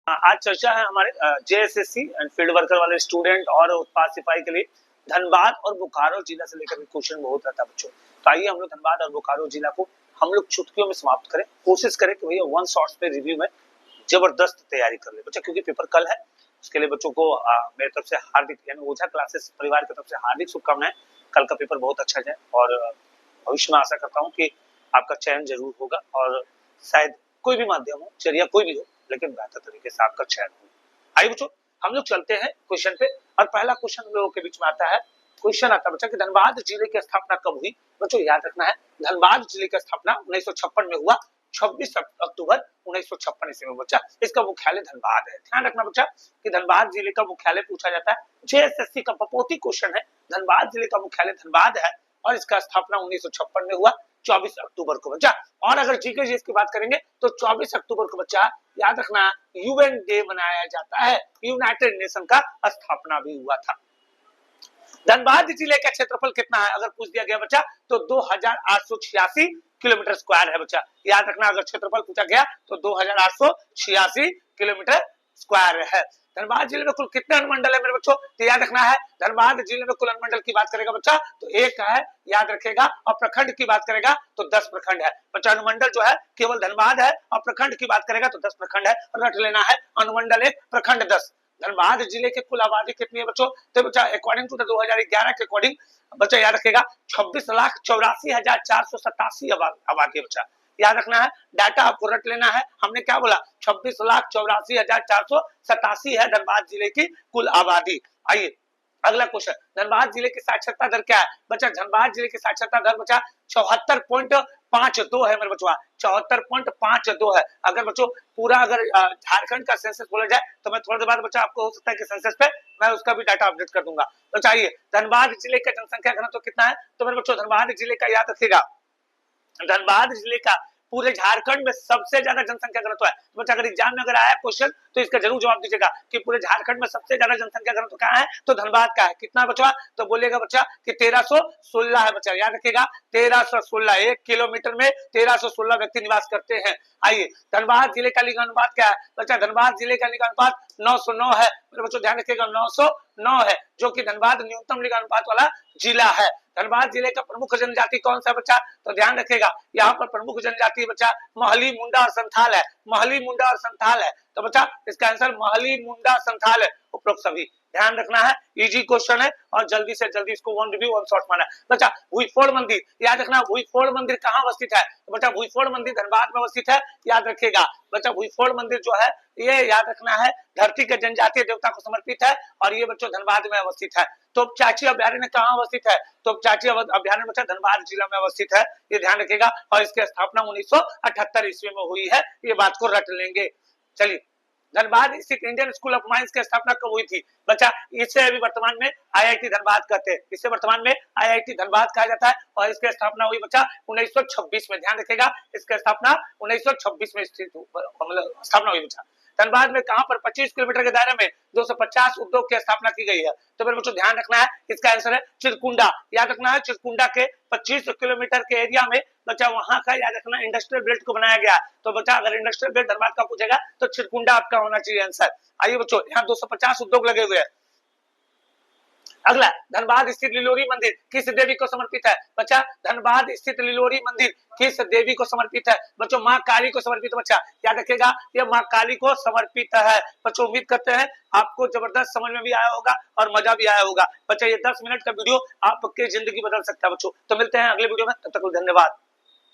आज चर्चा है हमारे जेएसएससी एंड फील्ड वर्कर वाले स्टूडेंट और उत्पाद सिपाही के लिए धनबाद और बोकारो जिला से लेकर क्वेश्चन बहुत रहता है बच्चों। तो आइए हम लोग धनबाद और बोकारो जिला को हम लोग चुटकियों में समाप्त करें, कोशिश करें कि भैया वन शॉट्स पे रिव्यू में जबरदस्त तैयारी कर ले बच्चा, क्योंकि पेपर कल है। उसके लिए बच्चों को मेरी तरफ से हार्दिक यानी ओझा क्लासेस परिवार की तरफ से हार्दिक शुभकामनाएं। कल का पेपर बहुत अच्छा जाए और भविष्य में आशा करता हूँ कि आपका चयन जरूर होगा और शायद कोई भी माध्यम हो, जरिया कोई भी हो, लेकिन बेहतर तरीके से आपका चयन हो। आइए बच्चों हम लोग चलते हैं क्वेश्चन पे। और पहला क्वेश्चन हम लोगों के बीच में आता है, क्वेश्चन आता है बच्चा कि धनबाद जिले की स्थापना कब हुई। बच्चों याद रखना है, धनबाद जिले की स्थापना 1956 में हुआ, 26 अक्टूबर 1956 ईस्वी में बच्चा। इसका मुख्यालय धनबाद है। ध्यान रखना बच्चा कि धनबाद जिले का मुख्यालय पूछा जाता है, जेएसएससी का पपोती क्वेश्चन है। धनबाद जिले का मुख्यालय धनबाद है और इसका स्थापना 1956 में हुआ, 24 अक्टूबर को बच्चा। और अगर जीके जीएस की बात करेंगे तो 24 अक्टूबर को बच्चा याद रखना यूएन डे मनाया जाता है, यूनाइटेड नेशन का स्थापना भी हुआ था। धनबाद जिले का क्षेत्रफल कितना है अगर पूछ दिया गया बच्चा तो 2886 किलोमीटर स्क्वायर है बच्चा। याद रखना अगर क्षेत्रफल पूछा गया तो 2886 किलोमीटर स्क्वायर है। धनबाद जिले में कुल कितने अनुमंडल है मेरे बच्चों, तो याद रखना है धनबाद जिले में कुल अनुमंडल की बात करेगा बच्चा तो एक है, याद रखेगा। और प्रखंड की बात करेगा तो 10 प्रखंड है बच्चा। अनुमंडल जो है केवल धनबाद है और प्रखंड की बात करेगा तो 10 प्रखंड है, रट लेना है अनुमंडल 1 प्रखंड 10। धनबाद जिले के कुल आबादी कितनी है बच्चों, तो बच्चा अकॉर्डिंग टू 2011 के अकॉर्डिंग बच्चा याद रखेगा 26,84,487 आबादी है बच्चा। याद रखना है, डाटा आपको रट लेना है। हमने क्या बोला 26,84,487 है धनबाद जिले की कुल आबादी। आइए अगला क्वेश्चन, धनबाद जिले की साक्षरता दर क्या है बच्चा। धनबाद जिले की साक्षरता दर बच्चा 74.52 है मेरे बच्चों, 74.52 है। अगर बच्चों पूरा अगर झारखंड का सेंसस बोला जाए तो मैं थोड़ी देर बाद बच्चा आपको हो सकता है कि सेंसस पे मैं उसका भी डाटा अपडेट कर दूंगा। तो चाहिए धनबाद जिले का जनसंख्या घनत्व कितना है, तो मेरे बच्चों धनबाद जिले का याद रखिएगा, धनबाद जिले का पूरे झारखंड में सबसे ज्यादा जनसंख्या घनत्व है। तो बच्चा अगर एग्जाम में अगर आया क्वेश्चन तो इसका जरूर जवाब दीजिएगा कि पूरे झारखंड में सबसे ज्यादा जनसंख्या घनत्व कहाँ है, तो धनबाद का है। कितना बच्चा, तो बोलेगा बच्चा कि 1316 है बच्चा। याद रखिएगा 1316, 1 किलोमीटर में 1316 व्यक्ति निवास करते हैं। आइए धनबाद जिले का लिंगानुपात क्या है बच्चा, धनबाद जिले का लिंगानुपात 909 है मेरे बच्चों। ध्यान रखिएगा 909 है, जो कि धनबाद न्यूनतम लिंगानुपात वाला जिला है। धनबाद जिले का प्रमुख जनजाति कौन सा बच्चा, तो ध्यान रखिएगा यहाँ पर प्रमुख जनजाति बच्चा महली, मुंडा और संथाल है। महली, मुंडा और संथाल है, तो बच्चा इसका आंसर महली, मुंडा, संथाल है। उपरोक्त सभी ध्यान रखना है, इजी क्वेश्चन है और जल्दी से जल्दी इसको वन रिव्यू वन शॉट माना है बच्चा। भुईफोड़ मंदिर, याद रखना भुईफोड़ मंदिर कहाँ अवस्थित है, तो बच्चा भुईफोड़ मंदिर धनबाद में अवस्थित है। याद रखिएगा बच्चा भुईफोड़ मंदिर जो है ये याद रखना है धरती के जनजातीय देवता को समर्पित है और ये बच्चों धनबाद में अवस्थित है। तो चाची अभ्यारण्य कहाँ अवस्थित है, तो चाची अभ्यारण्य बच्चा धनबाद जिला में अवस्थित है, ये ध्यान रखिएगा। और इसकी स्थापना 1978 ईस्वी में हुई है, ये बात को रट लेंगे। चलिए धनबाद स्थित इंडियन स्कूल ऑफ माइंस की स्थापना कब हुई थी बच्चा, इसे अभी वर्तमान में आईआईटी धनबाद कहते हैं, इसे वर्तमान में आईआईटी धनबाद कहा जाता है। और इसकी स्थापना हुई बच्चा 1926 में। ध्यान रखिएगा इसकी स्थापना 1926 में स्थापना हुई बच्चा। धनबाद में कहां पर 25 किलोमीटर के दायरे में 250 उद्योग की स्थापना की गई है, तो मेरे बच्चों ध्यान रखना है इसका आंसर है चिरकुंडा। याद रखना है चिरकुंडा के 25 किलोमीटर के एरिया में बच्चा वहां का याद रखना इंडस्ट्रियल बेल्ट को बनाया गया। तो बच्चा अगर इंडस्ट्रियल बेल्ट धनबाद का पूछेगा तो चिरकुंडा आपका होना चाहिए आंसर। आइए बच्चों यहाँ 250 उद्योग लगे हुए हैं। अगला धनबाद स्थित लिलोरी मंदिर किस देवी को समर्पित है बच्चा, धनबाद स्थित लिलोरी मंदिर किस देवी को समर्पित है बच्चों, माँ काली को समर्पित है बच्चा। याद रखिएगा ये माँ काली को समर्पित है बच्चों। उम्मीद करते हैं आपको जबरदस्त समझ में भी आया होगा और मजा भी आया होगा बच्चा। ये 10 मिनट का वीडियो आपकी जिंदगी बदल सकता है बच्चों। तो मिलते हैं अगले वीडियो में, तब तक धन्यवाद।